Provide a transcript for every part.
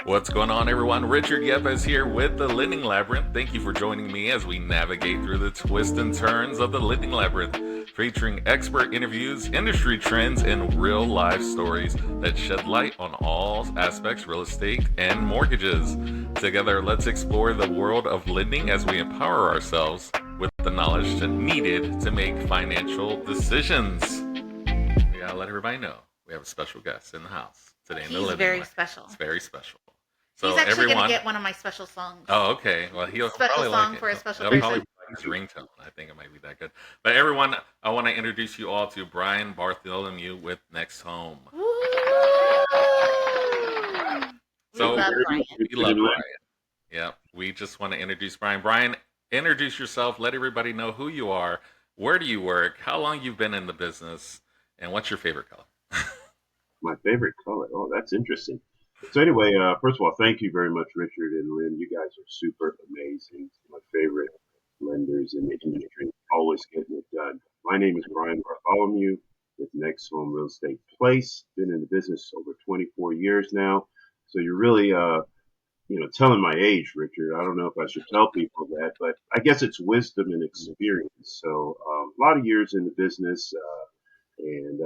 What's going on, everyone? Richard Yepes here with the Lending Labyrinth. Thank you for joining me as we navigate through the twists and turns of the Lending Labyrinth, featuring expert interviews, industry trends, and real-life stories that shed light on all aspects real estate and mortgages. Together, let's explore the world of lending as we empower ourselves with the knowledge needed to make financial decisions. We gotta let everybody know we have a special guest in the house today in the living room. He's very special. It's very special. So he's actually everyone, going to get one of my special songs. Oh, okay. Well, he'll special probably song like for it. a special He'll person. probably like his ringtone. I think it might be that good. But everyone, I want to introduce you all to Brian Bartholomew with NextHome. So we love Brian. We love Brian. Yeah, we just want to introduce Brian. Brian, introduce yourself. Let everybody know who you are. Where do you work? How long you've been in the business? And what's your favorite color? My favorite color. Oh, that's interesting. So anyway, first of all, thank you very much, Richard and Lynn. You guys are super amazing. My favorite lenders in the industry, always getting it done. My name is Brian Bartholomew with NextHome Real Estate Place. Been in the business over 24 years now. So you're really, telling my age, Richard. I don't know if I should tell people that, but I guess it's wisdom and experience. So a lot of years in the business, and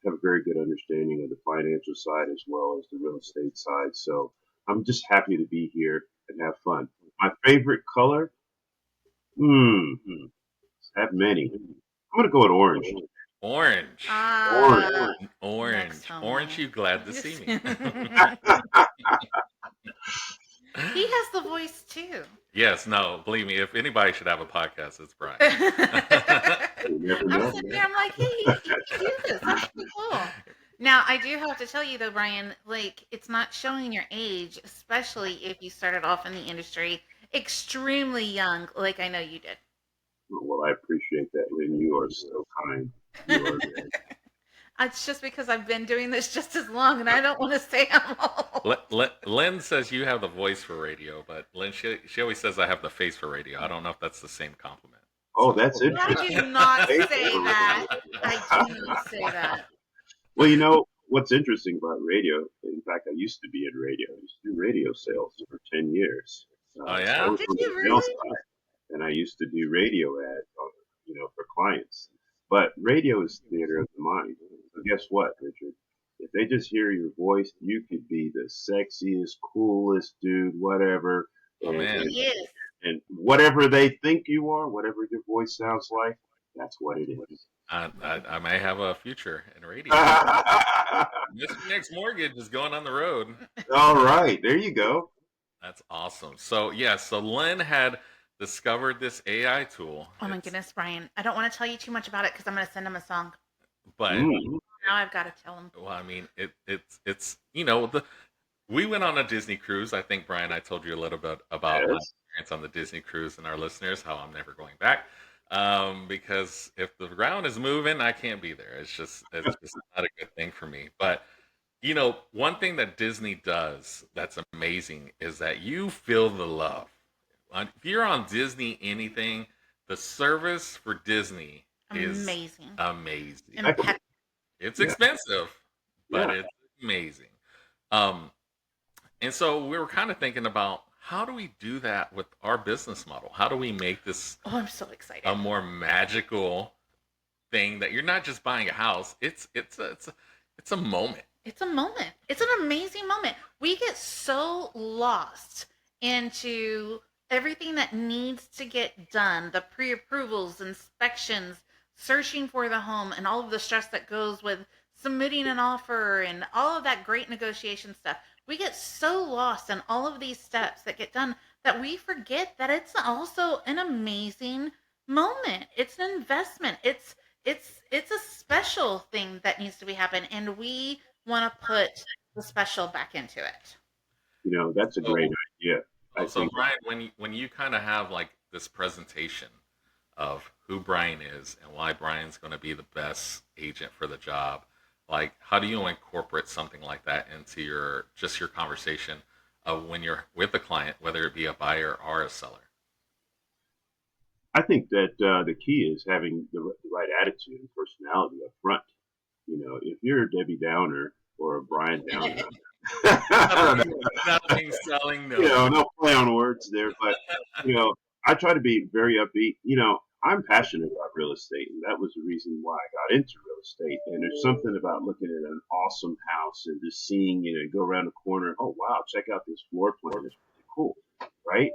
have a very good understanding of the financial side as well as the real estate side. So I'm just happy to be here and have fun. My favorite color? Have many. I'm going to go with orange. Orange. Orange. Orange. Orange, you glad to see me. He has the voice too. Yes, no, believe me, if anybody should have a podcast, it's Brian. I'm sitting there, I'm like, hey, you can do this. That's pretty cool. Now, I do have to tell you though, Brian, like, it's not showing your age, especially if you started off in the industry extremely young, like I know you did. Well, I appreciate that, Lynn. You are so kind. You are good. It's just because I've been doing this just as long, and I don't want to say I'm old. Lynn says you have the voice for radio, but Lynn, she always says I have the face for radio. I don't know if that's the same compliment. Oh, that's interesting. I do not say that. I do not say that. Well, you know, what's interesting about radio, in fact, I used to be in radio. I used to do radio sales for 10 years. Oh, yeah? Did you really? And I used to do radio ads, for clients. But radio is theater of the mind. So guess what, Richard? If they just hear your voice, you could be the sexiest, coolest dude, whatever. Oh, man. And whatever they think you are, whatever your voice sounds like, that's what it is. I may have a future in radio. Mr. Next Mortgage is going on the road. All right. There you go. That's awesome. So, so Lynn had discovered this AI tool. Oh my goodness, Brian. I don't want to tell you too much about it because I'm going to send him a song. But now I've got to tell him. Well, I mean, it's we went on a Disney cruise. I think, Brian, I told you a little bit about my experience on the Disney cruise and our listeners, how I'm never going back. Because if the ground is moving, I can't be there. It's just not a good thing for me. But one thing that Disney does that's amazing is that you feel the love. If you're on Disney anything, the service for Disney is amazing. It's expensive, but it's amazing. And so we were kind of thinking about how do we do that with our business model? How do we make this I'm so excited. A more magical thing that you're not just buying a house. It's a moment. It's a moment. It's an amazing moment. We get so lost into everything that needs to get done, the pre-approvals, inspections, searching for the home, and all of the stress that goes with submitting an offer and all of that great negotiation stuff. We get so lost in all of these steps that get done that we forget that it's also an amazing moment. It's an investment. It's a special thing that needs to be happening, and we want to put the special back into it. That's a great idea. So Brian, when you kind of have like this presentation of who Brian is and why Brian's going to be the best agent for the job, like how do you incorporate something like that into your conversation of when you're with the client, whether it be a buyer or a seller? I think that the key is having the right attitude and personality up front. If you're a Debbie Downer or a Brian Downer, Nothing, nothing selling, You no. know, no play on words there, but you know, I try to be very upbeat. You know, I'm passionate about real estate, and that was the reason why I got into real estate. And there's something about looking at an awesome house and just seeing, you know, go around the corner. Oh wow, check out this floor plan. It's really cool, right?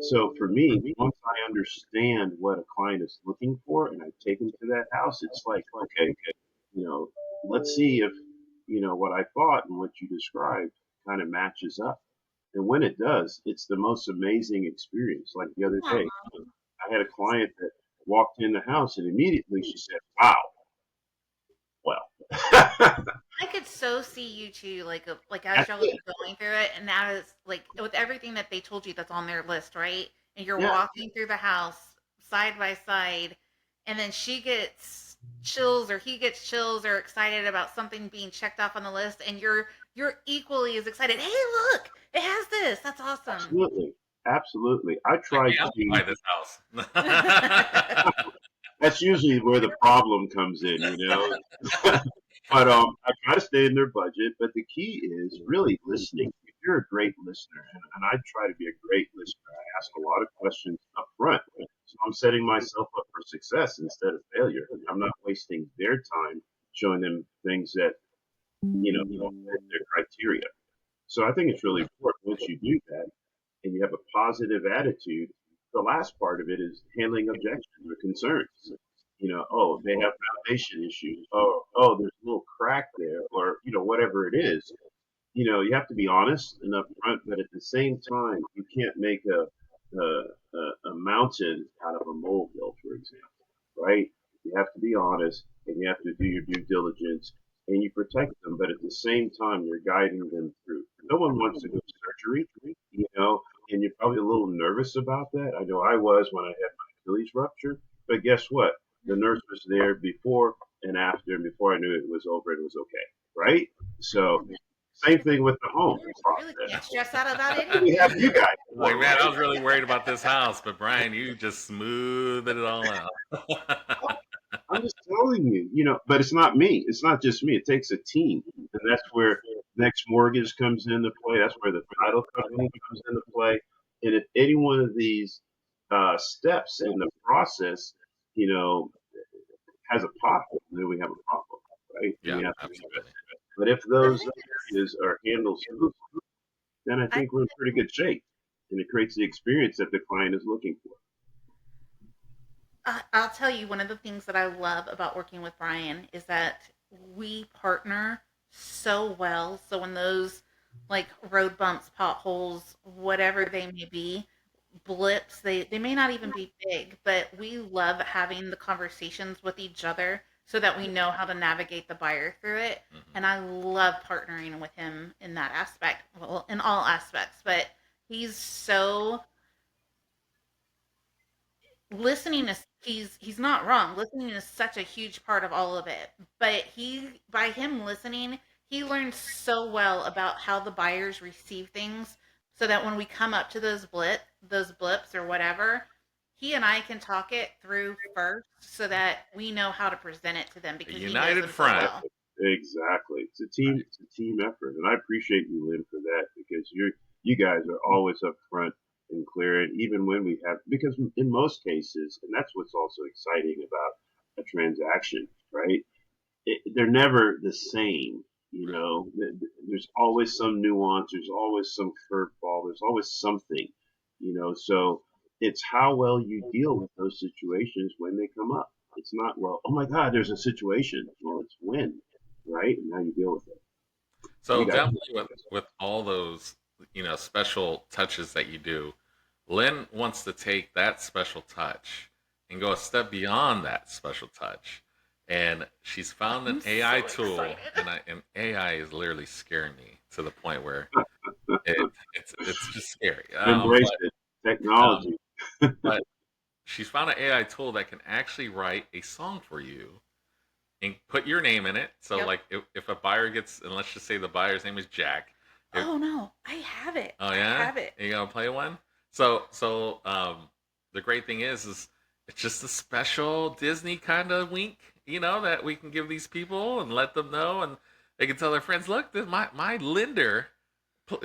So for me, once I understand what a client is looking for, and I take them to that house, it's like, okay, you know, let's see if what I thought and what you described kind of matches up. And when it does, it's the most amazing experience. Like the other day, Aw. I had a client that walked in the house and immediately she said, "Wow, well, I could so see you two, like as that's y'all it." are going through it, and that is like with everything that they told you that's on their list, right? And you're Yeah, walking through the house side by side, and then she gets chills or he gets chills or excited about something being checked off on the list, and you're equally as excited. Hey, look, it has this. That's awesome. absolutely, absolutely. I Like, try yeah, I'll to. buy this house. That's usually where the problem comes in, you know. But I try to stay in their budget. But the key is really listening. If you're a great listener, and I try to be a great listener, I ask a lot of questions up front. So I'm setting myself up for success instead of failure. I'm not wasting their time showing them things that don't fit their criteria. So I think it's really important once you do that and you have a positive attitude. The last part of it is handling objections or concerns. Oh, they have foundation issues. Oh, there's a little crack there, or whatever it is. You have to be honest and upfront, but at the same time, you can't make a mountain out of a molehill, for example, right? You have to be honest and you have to do your due diligence and you protect them, but at the same time, you're guiding them through. No one wants to go to surgery, and you're probably a little nervous about that. I know I was when I had my Achilles rupture, but guess what? The nurse was there before and after, and before I knew it was over, it was okay, right? So, same thing with the home Really can't process. stress out about We have you anything. guys Like, for, man, I right? was really worried about this house, but Brian, you just smoothed it all out. I'm just telling you, but it's not me. It's not just me. It takes a team. And that's where Next Mortgage comes into play. That's where the title company comes into play. And if any one of these steps in the process, you know, has a pothole, then we have a problem, right? And Yeah, we have to address absolutely. it. But if The those thing is, areas are handled smoothly, then I I think we're in pretty good shape. And it creates the experience that the client is looking for. I'll tell you one of the things that I love about working with Brian is that we partner so well. So when those like road bumps, potholes, whatever they may be, blips, they may not even be big, but we love having the conversations with each other so that we know how to navigate the buyer through it. Hmm. And I love partnering with him in that aspect. Well, in all aspects, but he's so listening is he's not wrong. Listening is such a huge part of all of it. But he by him listening, he learns so well about how the buyers receive things so that when we come up to those blips or whatever, he and I can talk it through first so that we know how to present it to them A because he knows united them so front. well. Exactly. It's a team effort. And I appreciate you, Lynn, for that because you guys are always upfront and clear. And even when we have, because in most cases, and that's what's also exciting about a transaction, right? They're never the same. Right. There's always some nuance. There's always some curveball. There's always something, so it's how well you deal with those situations when they come up. It's not, well, oh my God, there's a situation. Well, it's when, right? And how you deal with it. You So guys, definitely with all those, special touches that you do, Lynn wants to take that special touch and go a step beyond that special touch. And she's found an I'm AI so tool, excited. and AI is literally scaring me to the point where it's just scary. embrace it. Um, Technology. but she's found an AI tool that can actually write a song for you and put your name in it. So, Yep. like, if a buyer gets, and let's just say the buyer's name is Jack. If, Oh no, I have it. oh I yeah, have it. you gonna play one? So the great thing is it's just a special Disney kind of wink, that we can give these people and let them know, and they can tell their friends, look, my lender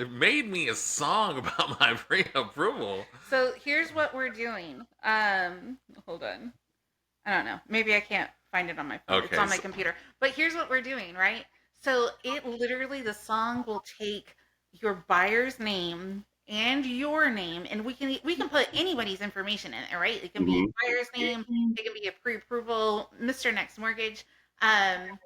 made me a song about my pre-approval. So here's what we're doing. Hold on. I don't know. Maybe I can't find it on my phone. It's Okay, on my computer. But here's what we're doing, right? So it literally, the song will take your buyer's name and your name, and we can put anybody's information in it, right? It can be Hmm. buyer's name, it can be a pre-approval, Mr. Next Mortgage. Um,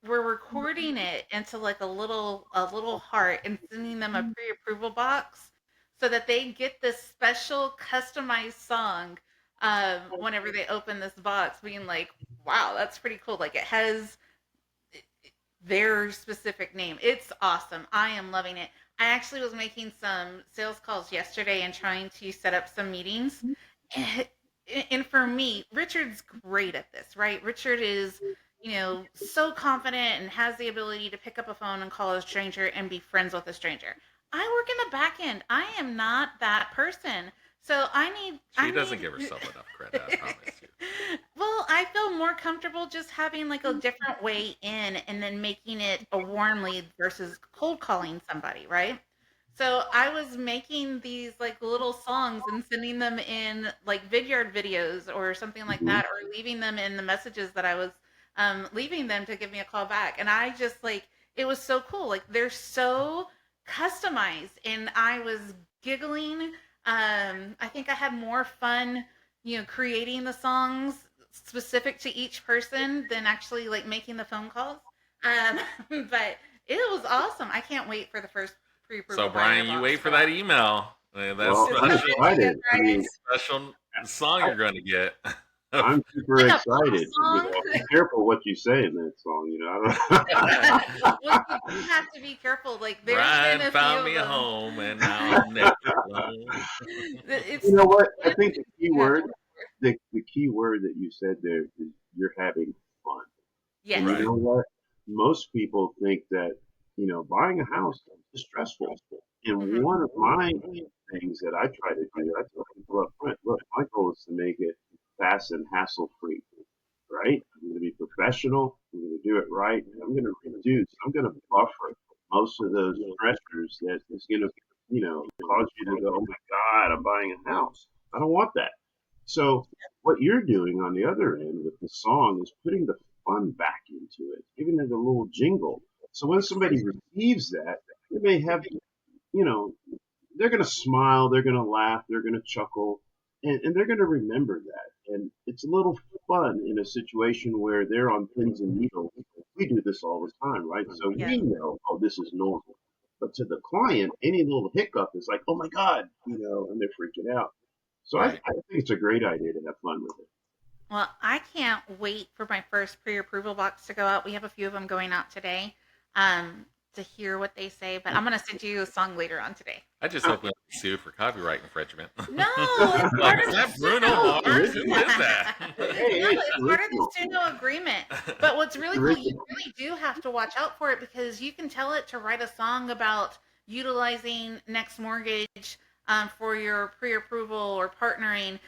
we're recording it into like a little heart and sending them a pre-approval box so that they get this special customized song whenever they open this box, being like, wow, that's pretty cool. Like it has their specific name. It's awesome. I am loving it. I actually was making some sales calls yesterday and trying to set up some meetings. And, and for me, Richard's great at this, right? Richard is, so confident and has the ability to pick up a phone and call a stranger and be friends with a stranger. I work in the back end. I am not that person. So she doesn't give herself enough credit, I promise you. Well, I feel more comfortable just having like a different way in and then making it a warm lead versus cold calling somebody, right? So I was making these like little songs and sending them in like Vidyard videos or something like Hmm. that, or leaving them in the messages that I was leaving them to give me a call back. And I just like, it was so cool. Like they're so customized, and I was giggling. I think I had more fun, creating the songs specific to each person than actually like making the phone calls. Um, but it was awesome. I can't wait for the first So, pre-approval buyer Brian, you box wait to for go that out. email. That's Well, It's I'm coming to you excited. I guys. mean, special song I, you're going to get. I'm super Like a pop excited. song. Be careful what you say in that song. I don't. Well, you do have to be careful. Like there's been Brian a few found of me a them. home, and now I'm next alone. It's You know what? I one think thing the key you have to word, work for. the key word that you said there is you're having fun. And Yes. you Right. know what? Most people think that, buying a house is stressful. And Hmm. one of my things that I try to do, I tell people up front, look, my goal is to make it fast and hassle free, right? I'm going to be professional. I'm going to do it right. And I'm going to reduce, I'm going to buffer most of those stressors that is going to, cause you to go, oh my God, I'm buying a house. I don't want that. So what you're doing on the other end with the song is putting the fun back into it, giving it a little jingle. So when somebody receives that, they may have, you know, they're going to smile, they're going to laugh, they're going to chuckle, and they're going to remember that. And it's a little fun in a situation where they're on pins and needles. We do this all the time, right? So Yes. we know, oh, this is normal. But to the client, any little hiccup is like, oh my God, and they're freaking out. So I Right. think it's a great idea to have fun with it. Well, I can't wait for my first pre-approval box to go out. We have a few of them going out today, to hear what they say. But I'm gonna send you a song later on today. I just hope we don't get sued for copyright infringement. No, it's Like, part is of that the Bruno No, Suno. it's Mars? Who original. is that? Hey, No, it's it's part of the original. Suno agreement. But what's It's really cool, you original. really do have to watch out for it because you can tell it to write a song about utilizing Next Mortgage for your pre-approval or partnering.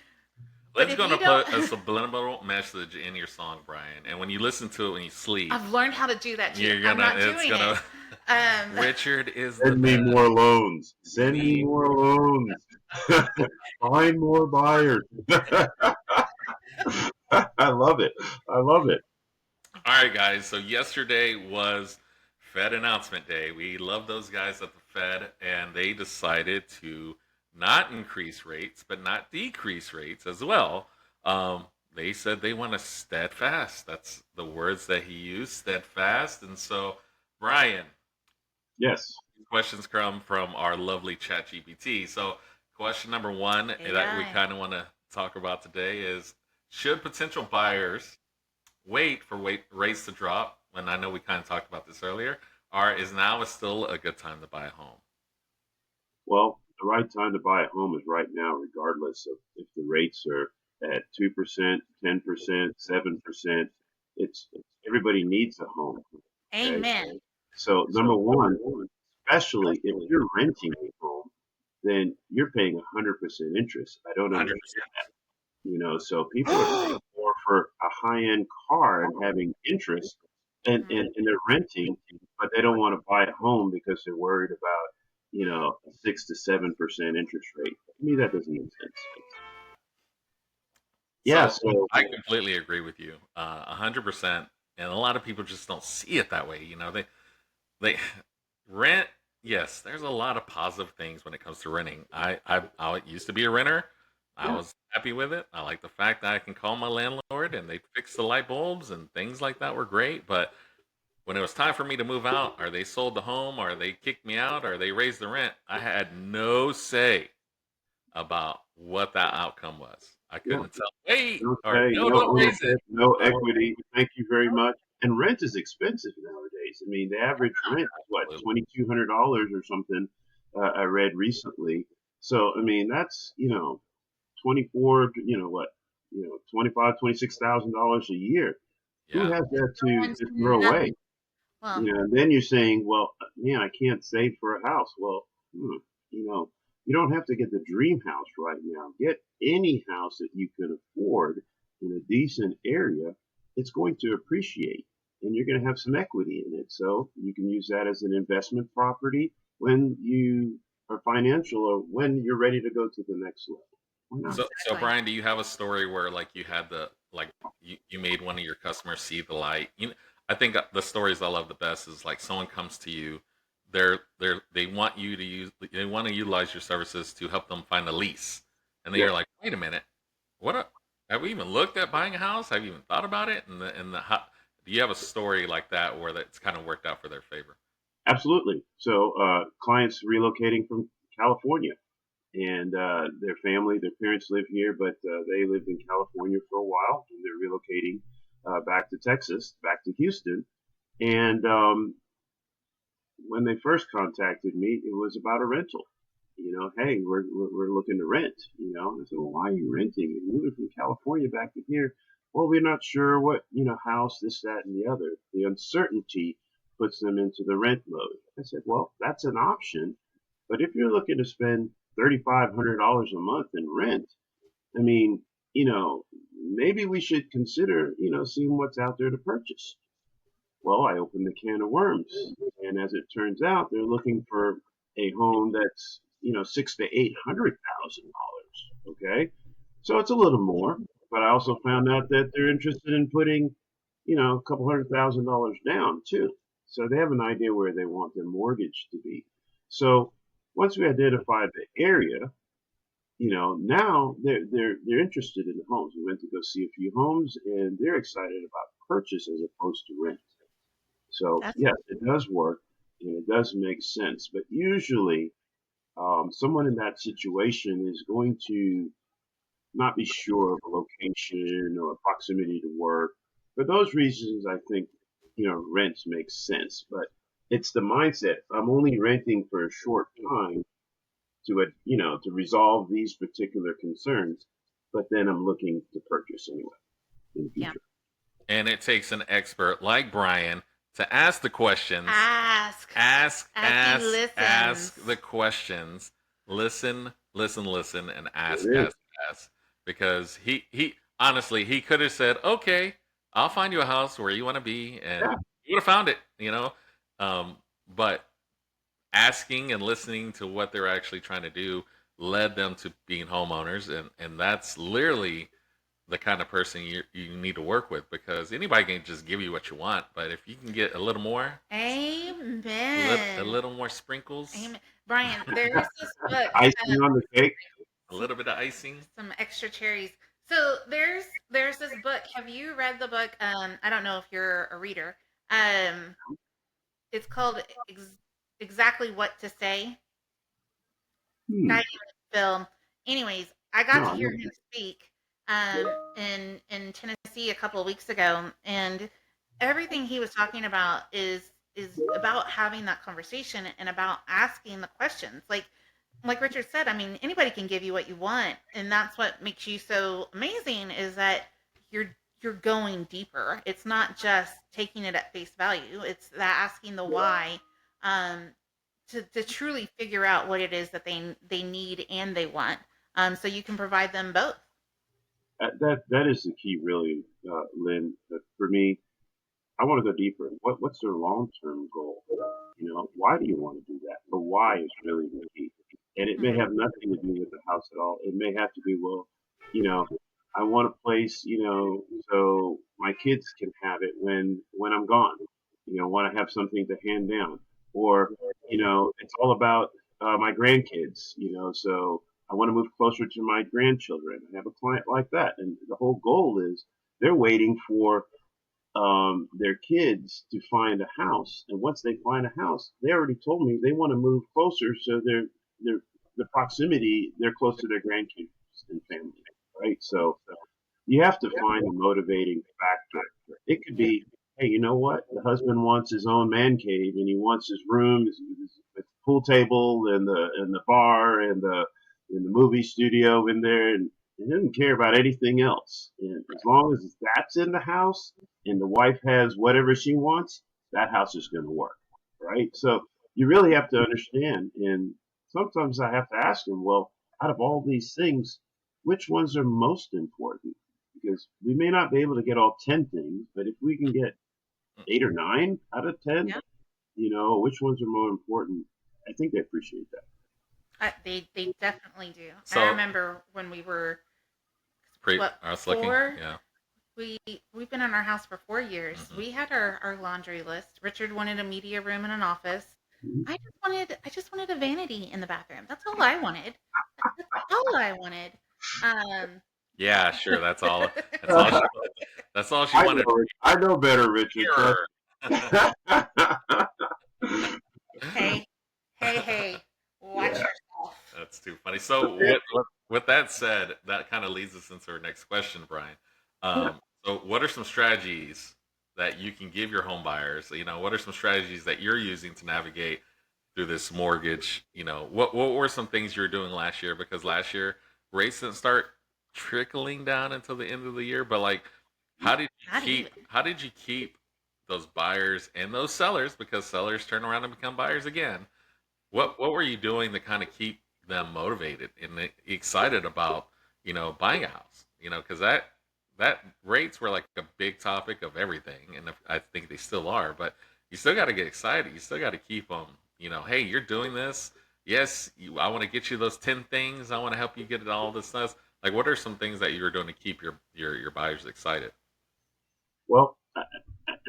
But Let's if gonna you don't, put a subliminal message in your song, Brian, and when you listen to it when you sleep, I've learned how to do that too. you're I'm gonna not it's doing it. gonna Um, Richard is the Send me best. more loans. Send me more loans. Find more buyers. I love it. I love it. All right, guys. So yesterday was Fed announcement day. We love those guys at the Fed, and they decided to not increase rates, but not decrease rates as well. They said they want to steadfast. That's the words that he used, steadfast. And so, Brian, Yes. questions come from our lovely chat GPT. So, question number one that we AI. kind of want to talk about today is, should potential buyers wait for rates to drop? And I know we kind of talked about this earlier. Or is now still a good time to buy a home? Well, the right time to buy a home is right now, regardless of if the rates are at 2%, 10%, 7%. It's everybody needs a home. Okay. Amen. So number one, especially if you're renting a home, then you're paying 100% interest. I don't understand. 100%. So people are paying more for a high-end car and having interest, and Mhm. they're renting, but they don't want to buy a home because they're worried about. a 6 to 7% interest rate. To me, that doesn't make sense. Yeah. So So I completely agree with you, 100%. And a lot of people just don't see it that way. They rent. Yes, there's a lot of positive things when it comes to renting. I used to be a renter. I yeah, was happy with it. I like the fact that I can call my landlord and they fix the light bulbs and things like that were great. But when it was time for me to move out, or they sold the home, or they kicked me out, or they raised the rent, I had no say about what that outcome was. I yeah. couldn't tell, wait, No or say, no, no don't raise it. ownership, no Or, equity. Thank you very much. And rent is expensive nowadays. I mean, the average rent is what, absolutely. $2,200 or something. I read recently. So I mean, that's 24. What, 25, $26,000 a year. Who Yeah. has It's that going to to throw away? nothing. Well, And then you're saying, well, man, I can't save for a house. Well, you know, you don't have to get the dream house right now. Get any house that you can afford in a decent area. It's going to appreciate and you're going to have some equity in it. So you can use that as an investment property when you are financial or when you're ready to go to the next level. Why not? So exactly. Brian, do you have a story where like you had the like you made one of your customers see the light? I think the stories I love the best is like someone comes to you, they want you to they want to utilize your services to help them find a lease, and then Yeah. you're like, wait a minute, have we even looked at buying a house? Have you even thought about it? And the how, do you have a story like that where that's kind of worked out for their favor? Absolutely. So, clients relocating from California, and their family, their parents live here, but they lived in California for a while, and they're relocating back to Texas, back to Houston. And when they first contacted me, it was about a rental. Hey, we're looking to rent. I said, well, why are you renting? You're moving from California back to here. Well, we're not sure what house, this, that, and the other. The uncertainty puts them into the rent mode. I said, well, that's an option, but if you're looking to spend $3,500 a month in rent, I mean, maybe we should consider seeing what's out there to purchase. Well, I opened the can of worms, and as it turns out, they're looking for a home that's 6 to 800,000 dollars. Okay, so it's a little more, but I also found out that they're interested in putting a couple $100,000 down too. So they have an idea where they want their mortgage to be. So once we identified the area, now they're interested in the homes. We went to go see a few homes, and they're excited about purchase as opposed to rent. So That's yes, it does work and it does make sense. But usually, someone in that situation is going to not be sure of a location or proximity to work. For those reasons, I think rent makes sense. But it's the mindset. I'm only renting for a short time to resolve these particular concerns, but then I'm looking to purchase anyway in the yeah. future. And it takes an expert like Brian to ask the questions. Ask as he Ask listens. the questions. Listen, listen, listen, and There ask, it is. ask, ask. Because he honestly, he could have said, okay, I'll find you a house where you want to be, Yeah. and you would have found it. Um, but asking and listening to what they're actually trying to do led them to being homeowners, and that's literally the kind of person you need to work with, because anybody can just give you what you want, but if you can get a little more, a Amen. little more sprinkles, Amen. Brian, there's this book, Icing on the cake. a little bit of icing. some extra cherries. So there's this book. Have you read the book? I don't know if you're a reader. Um, it's called Exactly What to Say. Hmm. Guy Phil. Anyways, I got No, to I hear never. him speak in Tennessee a couple of weeks ago, and everything he was talking about is about having that conversation and about asking the questions. Like Richard said, I mean, anybody can give you what you want, and that's what makes you so amazing is that you're you're going deeper. It's not just taking it at face value. It's that asking the why. Um, to truly figure out what it is that they need and they want. So you can provide them both. That is the key, really, Lynn. For me, I want to go deeper. What's their long term goal? Why do you want to do that? the why is really the key. And it may have nothing to do with the house at all. It may have to be, well, you know, I want a place, so my kids can have it when I'm gone. Want to have something to hand down, or it's all about my grandkids. So I want to move closer to my grandchildren. I have a client like that, and the whole goal is they're waiting for their kids to find a house, and once they find a house, they already told me they want to move closer, so they're the proximity, they're close to their grandkids and family, right? So you have to find a motivating factor. It could be, hey, you know what? The husband wants his own man cave, and he wants his room, his pool table, and the bar, and the movie studio in there, and he doesn't care about anything else. And as long as that's in the house, and the wife has whatever she wants, that house is going to work, right? So you really have to understand. And sometimes I have to ask them, well, out of all these things, which ones are most important? Because we may not be able to get all 10 things, but if we can get 8 or 9 out of 10, Yeah. Which ones are more important? I think they appreciate that. They definitely do. So I remember when we were I was looking. 4. Yeah. We've been in our house for 4 years. Mhm. We had our laundry list. Richard wanted a media room and an office. Mhm. I just wanted a vanity in the bathroom. That's all I wanted. That's all I wanted. Yeah, sure. That's all. That's all. That's all she I wanted. I know better, Richard. Mirror. Hey, watch Yeah. yourself. That's too funny. So, with that said, that kind of leads us into our next question, Brian. So, what are some strategies that you can give your home buyers? What are some strategies that you're using to navigate through this mortgage? What were some things you were doing last year? Because last year rates didn't start trickling down until the end of the year. But like, Not even. how did you keep those buyers and those sellers? Because sellers turn around and become buyers again. What were you doing to kind of keep them motivated and excited about buying a house? Because that rates were like a big topic of everything, and I think they still are. But you still got to get excited. You still got to keep them. Hey, you're doing this. Yes, I want to get you those 10 things. I want to help you get all this stuff. Like, what are some things that you were doing to keep your buyers excited? Well, I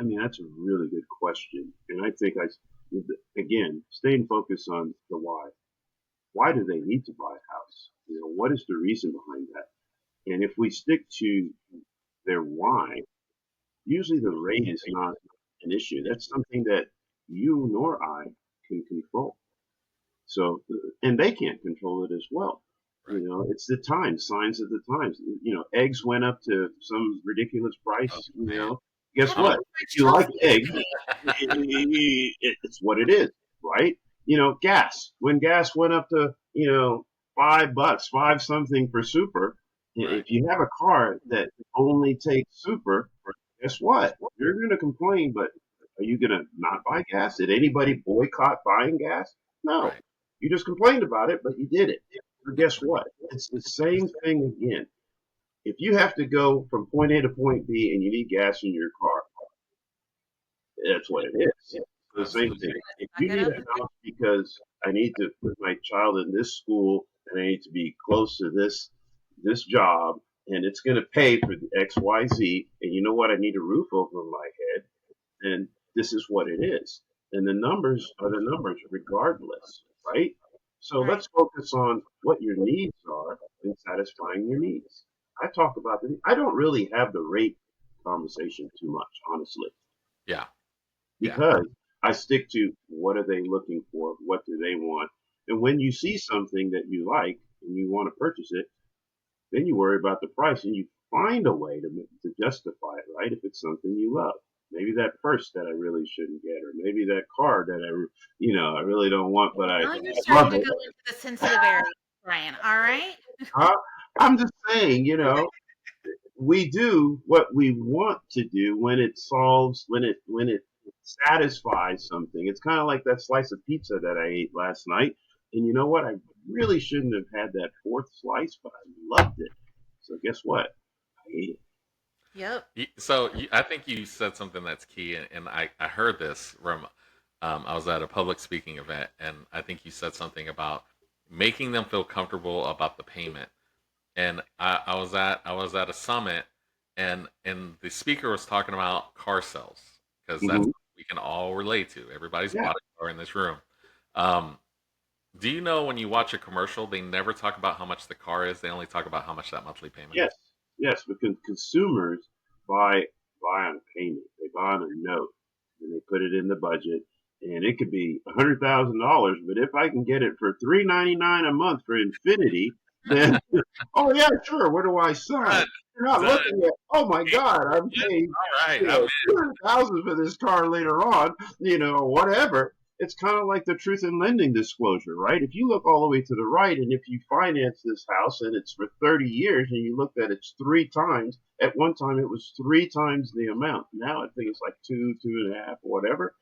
mean, that's a really good question. And I think again, staying focused on the why. Why do they need to buy a house? What is the reason behind that? And if we stick to their why, usually the rate is not an issue. That's something that you nor I can control. So, and they can't control it as well. Right. It's the times, signs of the times. Eggs went up to some ridiculous Oh price. man. Guess Oh, what? If you like eggs, it's what it is, right? Gas. When gas went up to $5, five something for super. right. If you have a car that only takes super, guess what? You're going to complain, but are you going to not buy gas? Did anybody boycott buying gas? No. Right. You just complained about it, but you did it. So guess what? It's the same thing again. If you have to go from point A to point B and you need gas in your car, that's what it is. The same Absolutely. thing. If you need a house because I need to put my child in this school and I need to be close to this job and it's going to pay for the X, Y, Z, and you know what? I need a roof over my head, then this is what it is. And the numbers are the numbers regardless, right? So Right. let's focus on what your needs are and satisfying your needs. I talk about I don't really have the rate conversation too much, honestly, Yeah. Yeah. because I stick to what are they looking for, what do they want, and when you see something that you like and you want to purchase it, then you worry about the price and you find a way to justify it, right? If it's something you love. Maybe that purse that I really shouldn't get, or maybe that car that I really don't want, but I Now you're love starting to it. go into the sensitive area, Brian. All right. Huh? I'm just saying, we do what we want to do when it solves, when it satisfies something. It's kind of like that slice of pizza that I ate last night. And you know what? I really shouldn't have had that fourth slice, but I loved it. So guess what? I ate it. Yep. So I think you said something that's key, and I heard this from I was at a public speaking event, and I think you said something about making them feel comfortable about the payment. And I was at a summit, and the speaker was talking about car sales because that's Hmm. what we can all relate to. Everybody's Yeah. bought a car in this room. Um, do you know when you watch a commercial, they never talk about how much the car is? They only talk about how much that monthly payment is. Yes. Yes. Because consumers buy buy on payment. They buy on a note, and they put it in the budget. And it could be $100,000, but if I can get it for $399 a month for infinity, then oh yeah, sure. Where do I sign? Done, You're not done. looking at, oh my God, I'm paying, All right, I'm in. 200,000 for this car later on, whatever. It's kind of like the truth in lending disclosure, right? If you look all the way to the right, and if you finance this house and it's for 30 years, and you look at it's three times, at one time it was three times the amount. Now I think it's like two and a half, or whatever.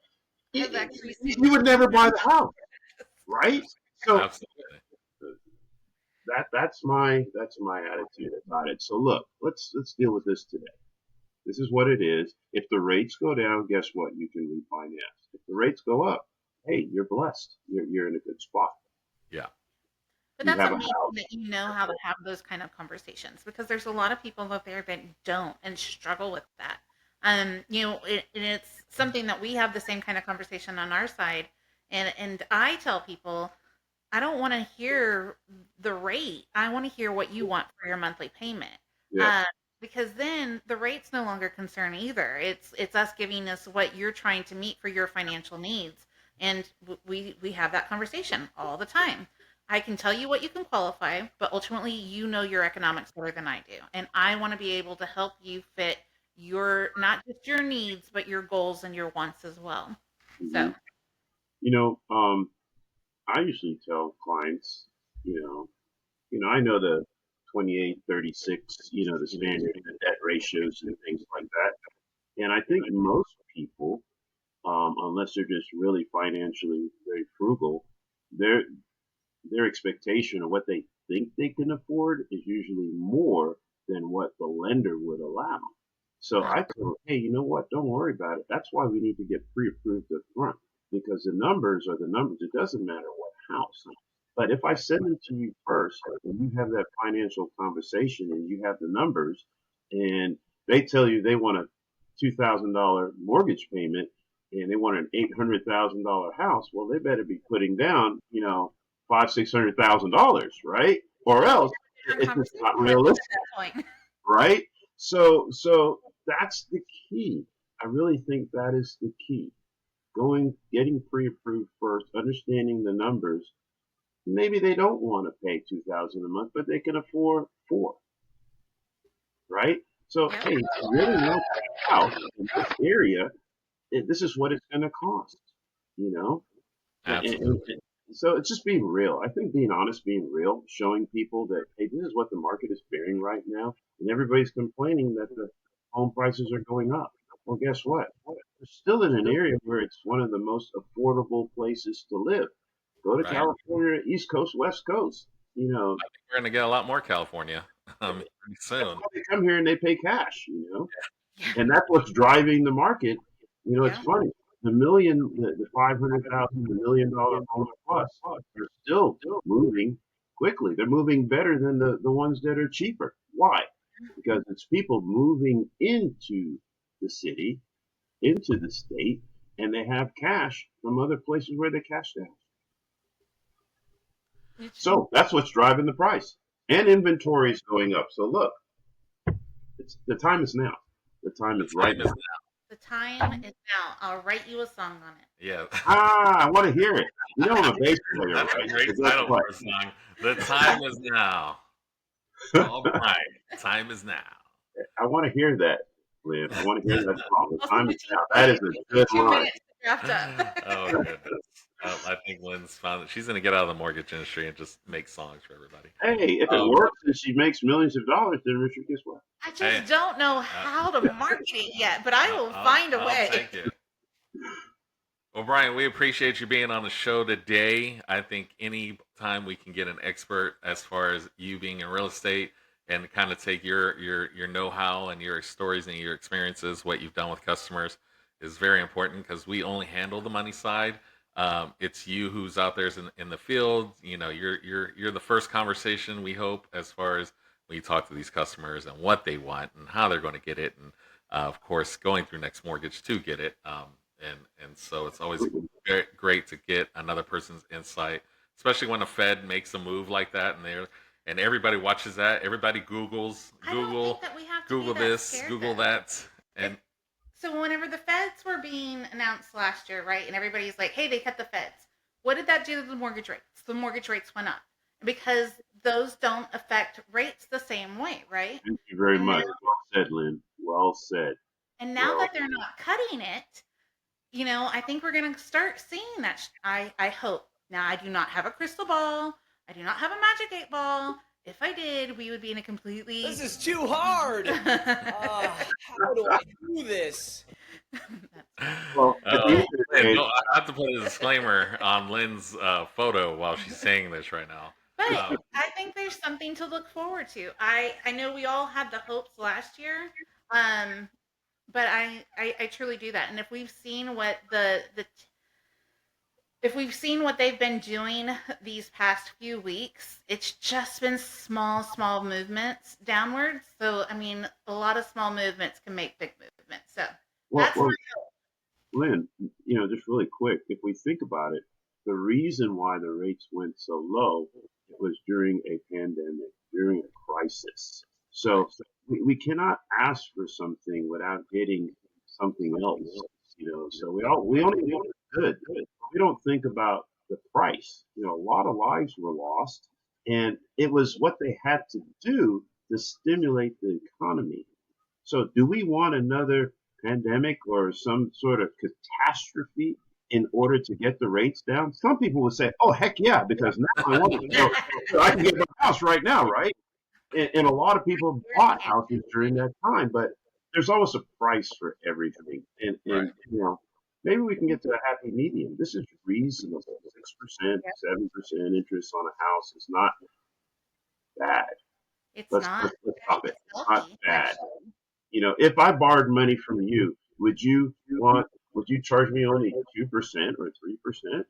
I've actually seen You would never buy the house, right? So Absolutely. that's my attitude about it. So look, let's deal with this today. This is what it is. If the rates go down, guess what? You can refinance. If the rates go up, hey, you're blessed. You're in a good spot. Yeah. But You that's have a amazing house. that you know how to have those kind of conversations because there's a lot of people out there that don't and struggle with that. And it's something that we have the same kind of conversation on our side. And I tell people, I don't want to hear the rate. I want to hear what you want for your monthly payment. Yes. Uh, because then the rate's no longer concern either. It's us giving us what you're trying to meet for your financial needs, and we have that conversation all the time. I can tell you what you can qualify, but ultimately you know your economics better than I do, and I want to be able to help you fit your not just your needs but your goals and your wants as well. Hmm. So You know, I usually tell clients, I know the 28-36, the standard debt ratios and things like that. And I think most people, unless they're just really financially very frugal, their their expectation of what they think they can afford is usually more than what the lender would allow. So I tell them, hey, you know what? Don't worry about it. That's why we need to get pre-approved up front because the numbers are the numbers. It doesn't matter what house. But if I send them to you first and you have that financial conversation and you have the numbers and they tell you they want a $2,000 mortgage payment and they want an $800,000 house, well, they better be putting down, $500,000-600,000, right? Or well, else you're having it's just conversations not with them realistic, at that point. right? So that's the key. I really think that is the key. Getting pre-approved first, understanding the numbers. Maybe they don't want to pay 2,000 a month, but they can afford four, right? So Yep. hey, if you really want that house in this area, this is what it's going to cost, you know. Absolutely. So it's just being real. I think being honest, being real, showing people that hey, this is what the market is bearing right now, and everybody's complaining that the home prices are going up. Well, guess what? We're still in an area where it's one of the most affordable places to live. Go to Right. California, East Coast, West Coast. We're going to get a lot more California pretty That's soon. why they come here and they pay cash. Yeah. And that's what's driving the market. It's Yeah. funny. The 500,000, the $1 million homes plus are still moving quickly. They're moving better than the ones that are cheaper. Why? Because it's people moving into the city, into the state, and they have cash from other places where they cash down. It's, So that's what's driving the price. And inventory is going up. So look, the time is now. The time The is right time is now. now. the time is now. I'll write you a song on it. Yeah. Ah, I want to hear it. I'm a bass player, That's a right? great So guess title what? for a song. The time is now. All right. Time is now. I want to hear that, Lynn. I want to hear that song. The I'll time send is it to now. you. That It is a takes me good two line. minutes to draft Oh up. goodness. I think Lynn's found she's gonna get out of the mortgage industry and just make songs for everybody. Hey, if it Um, works and she makes millions of dollars, then Richard, guess what? I hey, just don't know uh, how to market it yet, but I will find a I'll way. take it. Well, Brian, we appreciate you being on the show today. I think any time we can get an expert as far as you being in real estate and kind of take your know-how and your stories and your experiences, what you've done with customers, is very important because we only handle the money side. It's you who's out there in the field. You know, you're the first conversation we hope as far as when you talk to these customers and what they want and how they're going to get it, and of course going through Next Mortgage to get it. And so it's always great to get another person's insight, especially when a Fed makes a move like that, and everybody watches that. Everybody I don't think that we have to Google be that this, scared Google though. that, If and so, whenever the feds were being announced last year, right, and everybody's like, "Hey, they cut the feds." What did that do to the mortgage rates? The mortgage rates went up because those don't affect rates the same way, right? Thank you very And now, much. Well said, Lynn. Well said. and now Well, that they're not cutting it, I think we're going to start seeing that. I hope. Now, I do not have a crystal ball. I do not have a magic 8 ball. If I did, we would be in a completely. This is too hard. How do I do this? well, at the end of the Lynn, day, no, I have to put a disclaimer on Lynn's photo while she's saying this right now. But I think there's something to look forward to. I know we all had the hopes last year, but I truly do that. And if we've seen what if we've seen what they've been doing these past few weeks, it's just been small movements downwards. So I mean, a lot of small movements can make big movements. So well, that's well, my Lynn, just really quick, if we think about it, the reason why the rates went so low was during a pandemic, during a crisis. So we cannot ask for something without getting something else. So we only want the good. We don't think about the price. A lot of lives were lost, and it was what they had to do to stimulate the economy. So, do we want another pandemic or some sort of catastrophe in order to get the rates down? Some people would say, "Oh, heck yeah," because now I want to. I can get my house right now, right? And a lot of people bought houses during that time, but there's always a price for everything, and Right. maybe we can get to a happy medium. This is reasonable. 6%, 7% interest on a house is not bad. it's Let's not. let's, let's I stop think it. it's It's not healthy, bad. actually. If I borrowed money from you, would you charge me only 2% or 3%?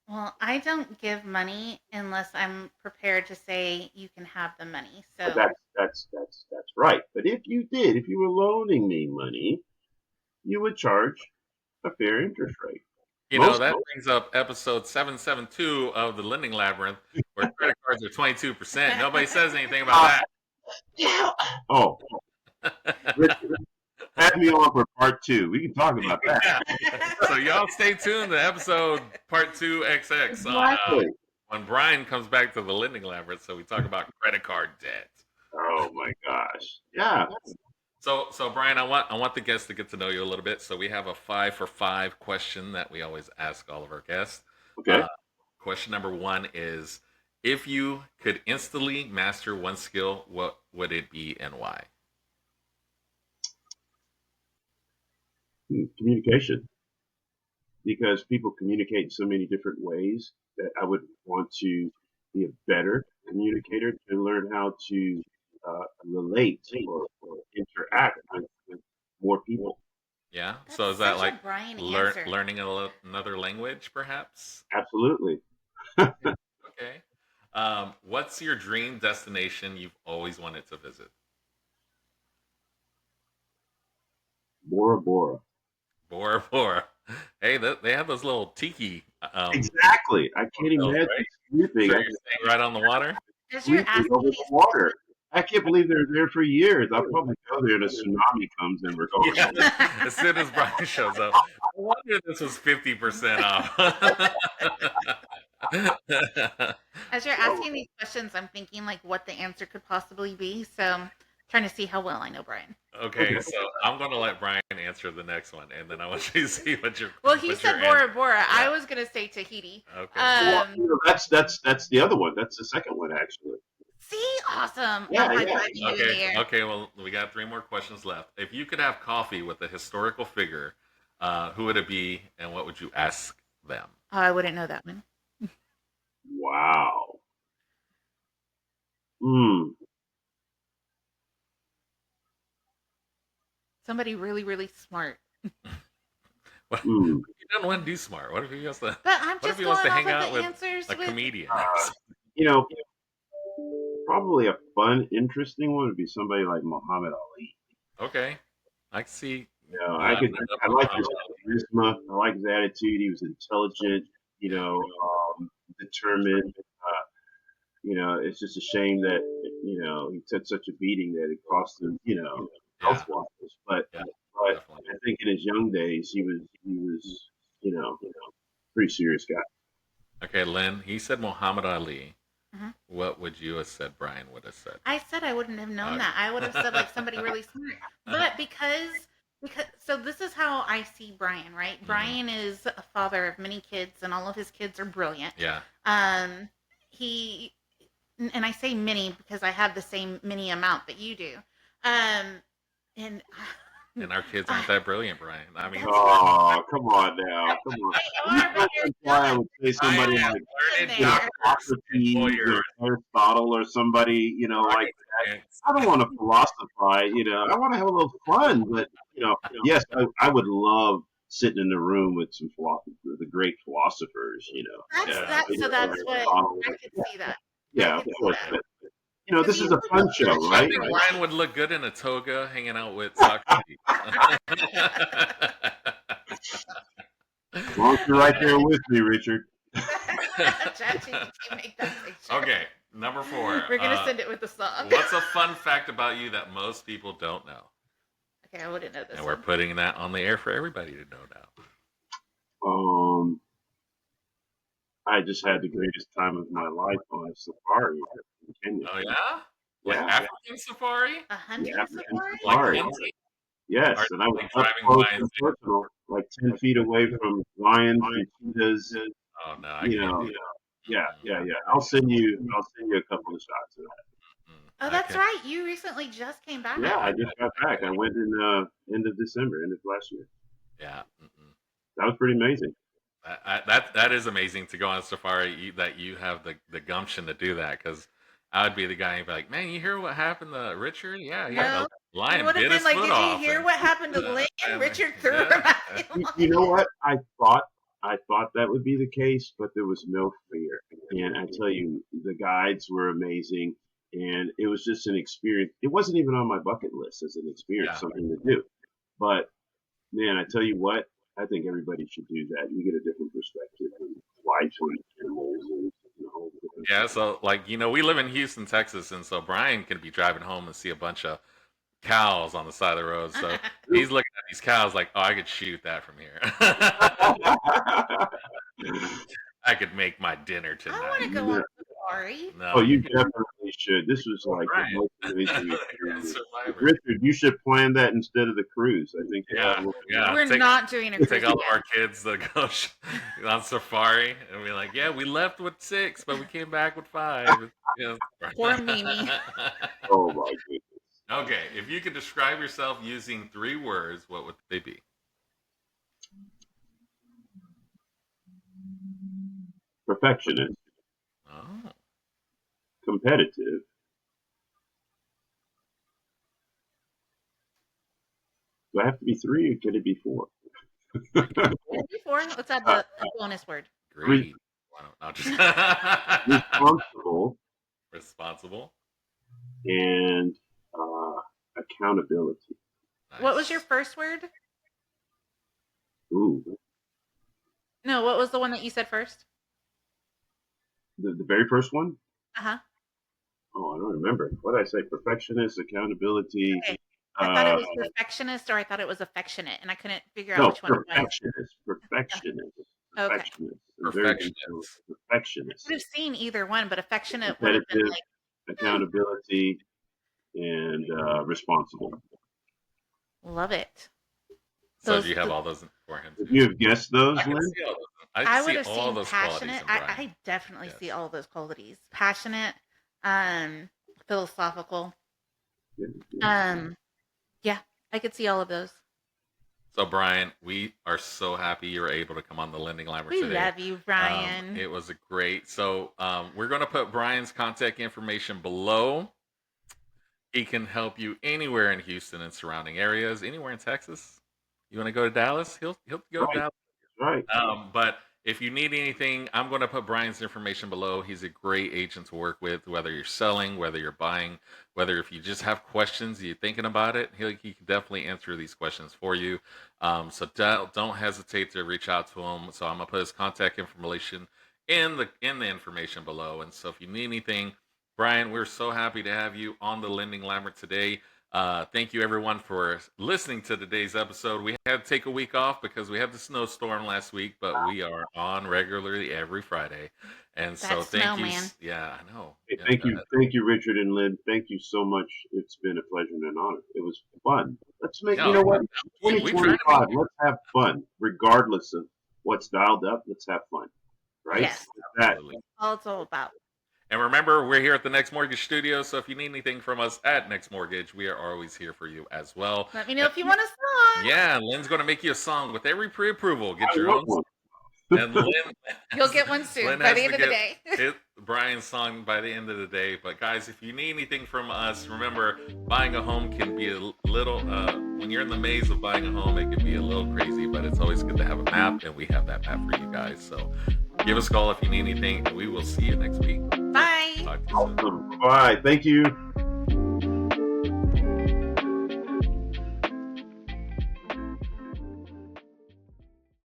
Well, I don't give money unless I'm prepared to say you can have the money. So That's right. But if you were loaning me money, you would charge a fair interest rate. Most That brings up episode 772 of the Lending Labyrinth, where credit cards are 22%. Nobody says anything about oh, that. Richard, have me on for part 2. We can talk about that. Yeah. So y'all stay tuned to episode part 2 XX Exactly. when Brian comes back to the Lending Labyrinth. So we talk about credit card debt. Oh my gosh. Yeah. So Brian, I want the guests to get to know you a little bit. So we have a 5 for 5 question that we always ask all of our guests. Okay. Question number 1 is, if you could instantly master one skill, what would it be and why? Communication. Because people communicate in so many different ways that I would want to be a better communicator to learn how to relate or interact with more people. Yeah. that's So is that such like a Brian answer. learning another language, perhaps? Absolutely. Okay. What's your dream destination you've always wanted to visit? Bora Bora. Bora Bora. Hey, they have those little tiki Exactly. I can't hotels, imagine right? sleeping. So you're staying right on the water? As you're Sleeping asking over these the water. I can't believe they're there for years. I'll probably go there and a tsunami comes and we're going. Yeah. As soon as Brian shows up. I wonder this was 50% off. as you're asking these questions, I'm thinking like what the answer could possibly be. So I'm trying to see how well I know Brian. Okay, so I'm going to let Brian answer the next one, and then I want you to see what your Well, he what said your Bora answer. Bora. I Yeah. was gonna say Tahiti. Okay. Well, that's the other one. That's the second one actually. See, awesome. Yeah, I'm high yeah. fiving you in the Okay. air. Okay. Well, we got 3 more questions left. If you could have coffee with a historical figure, who would it be, and what would you ask them? Oh, I wouldn't know that one. Wow. Hmm. Somebody really, really smart. What Mm. he doesn't want to do smart? What if he wants to? But I'm What if just he wants going to off hang of out the with answers a with. comedian? You know, probably a fun, interesting one would be somebody like Muhammad Ali. Okay, I can see You know, you lining up I with like his Muhammad Ali. charisma. I like his attitude. He was intelligent. You Yeah, know, determined. You know, it's just a shame that he took such a beating that it cost him yeah, health wise. But yeah, definitely. I think in his young days he was pretty serious guy. Okay, Lynn, he said Muhammad Ali. Mhm. What would you have said Brian would have said? I said I wouldn't have known Okay. that. I would have said like somebody really smart. But because so this is how I see Brian, right? Mhm. Brian is a father of many kids and all of his kids are brilliant. Yeah. He and I say many because I have the same many amount that you do. Um and And our kids aren't that brilliant, Brian. I mean, That's Oh, come on now, come on. they are, but That's why I would say I somebody am like learned you know, doctors and Socrates lawyers, or Aristotle or somebody like rocket that. science. I don't want to philosophize. I want to have a little fun, but yes, I would love sitting in the room with the great philosophers. that's Yeah. that. So that's what Aristotle. I could see that. Yeah, I of could see course. that. But, Because this he is a was fun a show, I right? think genius. Brian would look good in a toga hanging out with Socrates. As long as you're right there with me, Richard. ChatGPT make that picture. Okay, number 4. We're gonna send it with the song. What's a fun fact about you that most people don't know? Okay, I wouldn't know this And we're one. putting that on the air for everybody to know now. I just had the greatest time of my life on a safari in Kenya. Oh yeah? Like Yeah, African safari? A hunting the African safari? Like safari. hunting? Yes, Or and I was like up driving close by and and seeing? personal, like 10 feet away from lions and cheetahs. Oh no, I You can't know, do that. yeah, Mm-mm. yeah, yeah. I'll send you a couple of shots of that. Oh, I that's can. right. You recently just came back. Yeah, I just got back. I went in end of December, end of last year. Yeah. Mm-mm. That was pretty amazing. That is amazing to go on a safari that you have the gumption to do that, because I would be the guy who'd be like, man, you hear what happened to Richard? Yeah, No, the lion it would have bit been his like, foot did you off. hear And what happened to Lynn? Richard threw him yeah, out. You know what? I thought that would be the case, but there was no fear. And I tell you, the guides were amazing, and it was just an experience. It wasn't even on my bucket list as an experience, yeah. something to do. But man, I tell you what, I think everybody should do that. You get a different perspective on life and animals and different Yeah, so like we live in Houston, Texas, and so Brian can be driving home and see a bunch of cows on the side of the road. So he's looking at these cows like, oh, I could shoot that from here. I could make my dinner I want tonight. to go on safari. No, Oh, you definitely should. This was like the Brian. most amazing experience. Survivor. Richard, you should plan that instead of the cruise. I think Yeah. We're not doing a cruise. Take all of again. our kids to go on safari and be like, yeah, we left with 6, but we came back with 5. Poor Mimi. Oh my goodness. Okay, if you could describe yourself using 3 words, what would they be? Perfectionist, Oh, competitive. Do I have to be 3 or can it be 4? Before, let's add the bonus word. greedy. Why don't not just Responsible responsible? and accountability. Nice. What was your first word? Ooh, No, what was the one that you said first? the very first one? Uh-huh. Oh, I don't remember. What did I say? Perfectionist, accountability. Okay. I thought it was perfectionist or I thought it was affectionate, and I couldn't figure out No, which one it was. perfectionist. Okay. Perfectionist. Perfectionist. I could have seen either one, but affectionate would have been Competitive, like, accountability, and responsible. love it. So Those- do you have all those for him? Would you have guessed those, I can Lynn? see all those. I would have see all seen those qualities passionate. in Brian. I definitely Yes. see all those qualities. Passionate, philosophical. Yeah, I could see all of those. So Brian, we are so happy you were able to come on the Lending Labyrinth We today. love you, Brian. It was a great. So we're going to put Brian's contact information below. He can help you anywhere in Houston and surrounding areas, anywhere in Texas. You want to go to Dallas? He'll go to Right. Dallas. Right. But if you need anything, I'm going to put Brian's information below. He's a great agent to work with, whether you're selling, whether you're buying, whether if you just have questions, you're thinking about it, he can definitely answer these questions for you. So don't hesitate to reach out to him. So I'm going to put his contact information in the information below. And so if you need anything, Brian, we're so happy to have you on the Lending Labyrinth today. Thank you everyone for listening to today's episode. We had to take a week off because we had the snowstorm last week, but we are on regularly every Friday. And so That thank snow, you. man. Yeah, I know. Hey, Yeah, thank you, Richard and Lynn. Thank you so much. It's been a pleasure and an honor. It was fun. Let's make, you know what? we try to 2025, make it. let's have fun. Regardless of what's dialed up, let's have fun. Right? Yes. That, Absolutely. All it's all about. And remember, we're here at the Next Mortgage Studio, so if you need anything from us at Next Mortgage, we are always here for you as well. Let me know if you want a song. Yeah, Lynn's going to make you a song with every pre-approval. Get I your love own. one. And Lynn, You'll get one soon Lynn by has the to end of the get day. hit Brian's song by the end of the day. But guys, if you need anything from us, remember, buying a home can be a little, when you're in the maze of buying a home, it can be a little crazy, but it's always good to have a map, and we have that map for you guys. So give us a call if you need anything, and we will see you next week. Bye. Talk to you soon. Awesome. Bye. Thank you.